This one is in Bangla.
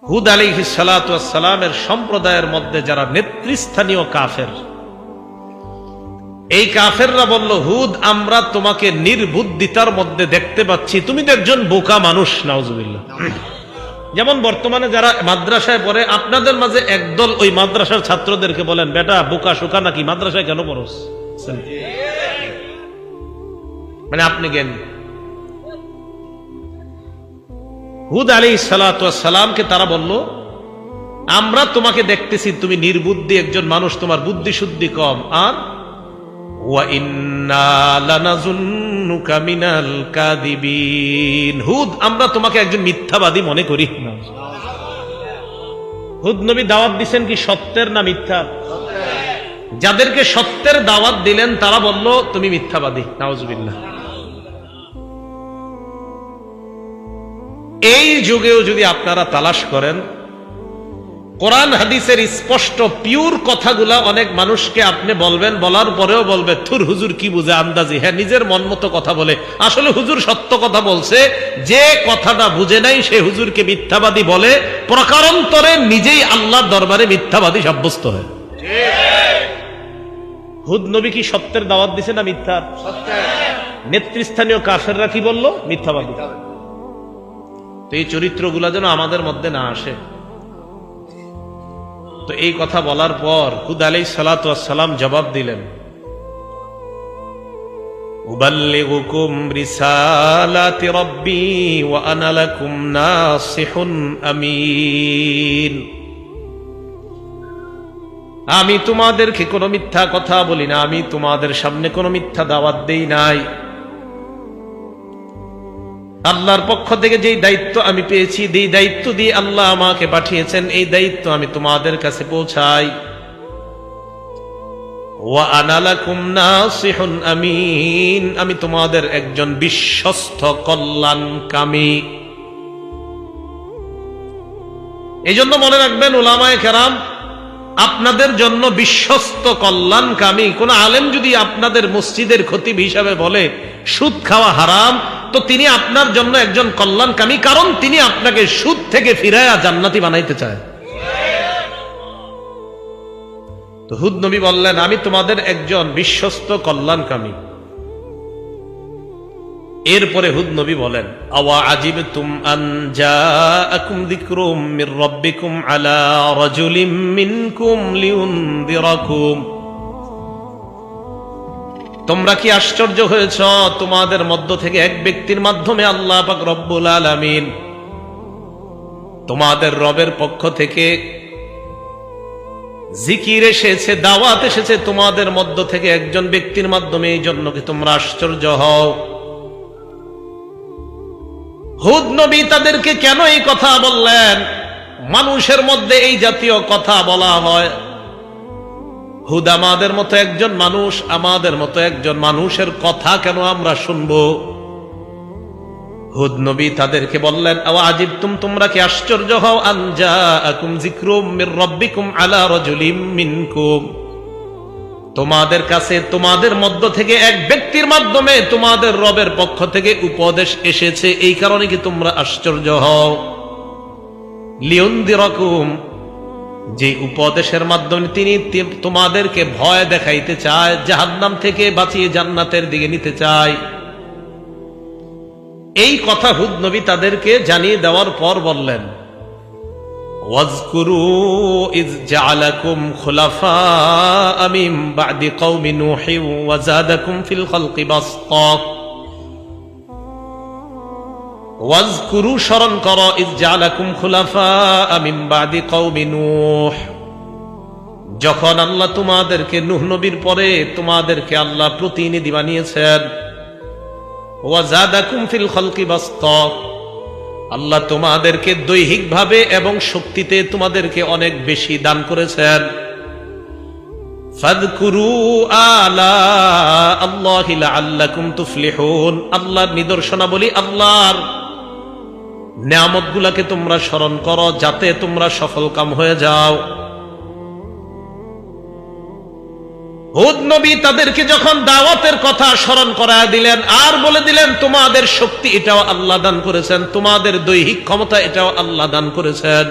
হুদ আলাইহিস সালাতু ওয়াস সালামের সম্প্রদায়ের মধ্যে যারা নেতৃস্থানীয় কাফের, এই কাফেররা বলল, হুদ আমরা তোমাকে নির্বুদ্ধিতার মধ্যে দেখতে পাচ্ছি, তুমি তো একজন বোকা মানুষ। নাউজুবিল্লাহ। যেমন বর্তমানে যারা মাদ্রাসায় পড়ে, আপনাদের মাঝে একদল ওই মাদ্রাসার ছাত্রদেরকে বলেন, বেটা বোকা শোকা নাকি, মাদ্রাসায় কেন পড়স? মানে আপনি জ্ঞান। হুদ আলাইহিস সালাতু ওয়াস সালামকে তারা বলল, আমরা তোমাকে দেখতেছি তুমি নির্বুদ্ধি একজন মানুষ, তোমার বুদ্ধি শুদ্ধি কম, আর ওয়া ইন্না লানাযুন্নুকা মিনাল কাযিবিন, হুদ আমরা তোমাকে একজন মিথ্যাবাদী মনে করি। হুদ নবী দাওয়াত দিবেন কি সত্যের না মিথ্যা? যাদেরকে সত্যের দাওয়াত দিলেন তারা বলল তুমি মিথ্যাবাদী। নাউজুবিল্লাহ। এই যুগেও যদি আপনারা তালাশ করেন, কোরআন হাদিসের স্পষ্ট পিওর কথাগুলা অনেক মানুষকে আপনি বলবেন, বলার পরেও বলবে থুর হুজুর কি বুঝে আন্দাজি, হ্যাঁ নিজের মন মতো কথা বলে। আসলে হুজুর সত্য কথা বলছে, যে কথাটা বুঝে নাই সে হুজুরকে মিথ্যাবাদী বলে, প্রকারান্তরে নিজেই আল্লাহর দরবারে মিথ্যাবাদী সাব্যস্ত হয়। হুদ নবী কি সত্যের দাওয়াত দিছে না মিথ্যার? নেতৃস্থানীয় কাফেররা কি বলল? মিথ্যাবাদী। তো এই চরিত্রগুলা যেন আমাদের মধ্যে না আসে। তো এই কথা বলার পর হুদ আলাইহিস সালাতু ওয়াস সালাম জবাব দিলেন, উবাল্লিগুকুম রিসালাতি রাব্বি ওয়া আনা লাকুম নাসিহুন আমিন। আমি তোমাদেরকে কোনো মিথ্যা কথা বলি না, আমি তোমাদের সামনে কোনো মিথ্যা দাওয়াত দেই নাই। আল্লাহর পক্ষ থেকে যেই দায়িত্ব আমি পেয়েছি, যেই দায়িত্ব দিয়ে আল্লাহ আমাকে পাঠিয়েছেন, এই দায়িত্ব আমি তোমাদের কাছে পৌঁছাই। ওয়া আনা লাকুম নাসিহুন আমিন, আমি তোমাদের একজন বিশ্বস্ত কল্যাণকামী। এই জন্য মনে রাখবেন উলামায়ে কেরাম, আপনাদের জন্য বিশ্বস্ত কল্যাণকামী। কোন আলেম যদি আপনাদের মসজিদের খতিব হিসাবে বলে সুদ খাওয়া হারাম, তো তিনি আপনার জন্য একজন কল্যাণকামী, কারণ তিনি আপনাকে সুদ থেকে ফিরায়া জান্নাতি বানাইতে চায়। তো হুদ নবী বললেন, আমি তোমাদের একজন বিশ্বস্ত কল্যাণকামী। এরপরে হুদ নবী বলেন, আওয়া আজিবতুম আন জাআকুম যিকরুম মির রাব্বিকুম আলা রাজুলিম মিনকুম লিউনযিরাকুম। তোমরা কি আশ্চর্য হয়েছ, তোমাদের মধ্য থেকে এক ব্যক্তির মাধ্যমে আল্লাহ পাক রব্বুল আলামিন তোমাদের রবের পক্ষ থেকে জিকির এসেছে, দাওয়াত এসেছে তোমাদের মধ্য থেকে একজন ব্যক্তির মাধ্যমে, এই জন্য কি তোমরা আশ্চর্য হও? হুদ নবী তাদেরকে কেন এই কথা বললেন? মানুষের মধ্যে এই জাতীয় কথা বলা হয়, হুদ আমাদের মতো একজন মানুষ, আমাদের মতো একজন মানুষের কথা কেন আমরা শুনবো? হুদ নবী তাদেরকে বললেন, আওয়া আজিবতুম, তোমরা কি আশ্চর্য হও, আন জাআকুম যিকরুম মির রাব্বিকুম আলা রাজুলিম মিনকুম, তোমাদের কাছে তোমাদের মধ্য থেকে এক ব্যক্তির মাধ্যমে তোমাদের রবের পক্ষ থেকে উপদেশ এসেছে, এই কারণে কি তোমরা আশ্চর্য হও? লিউনযিরাকুম, যে উপদেশের মাধ্যমে তিনি তোমাদেরকে ভয় দেখাইতে চায়, জাহান্নাম থেকে বাঁচিয়ে জান্নাতের দিকে নিতে চায়। এই কথা হুদ নবী তাদেরকে জানিয়ে দেওয়ার পর বললেন, ওয়াজকুরু ইয জাআলাকুম খুলাফা মিন বা'দি কওমি নূহ ওয়া যাদাকুম ফিল খালকি বাসতা। ওয়াজকুরু, স্মরণ করো, ইয জাআলাকুম খুলাফা মিন বা'দি কওমি নূহ, যখন আল্লাহ তোমাদেরকে নূহ নবীর পরে তোমাদেরকে আল্লাহ প্রতিনিধি বানিয়েছেন। ওয়া যাদাকুম ফিল খালকি বাসতা, আল্লাহ তোমাদেরকে দৈহিকভাবে এবং শক্তিতে তোমাদেরকে অনেক বেশি দান করেছেন। ফাযকুরু আলা আল্লাহি লাআল্লাকুম তুফলিহুন, আল্লাহর নিদর্শনাবলী, আল্লাহর নিয়ামতগুলোকে তোমরা স্মরণ করো, যাতে তোমরা সফলকাম হয়ে যাও। হুদ নবী তাদেরকে যখন দাওয়াতের কথা স্মরণ করায় দিলেন, আর বলে দিলেন তোমাদের শক্তি এটাও আল্লাহ দান করেছেন, তোমাদের দৈহিক ক্ষমতা এটাও আল্লাহ দান করেছেন,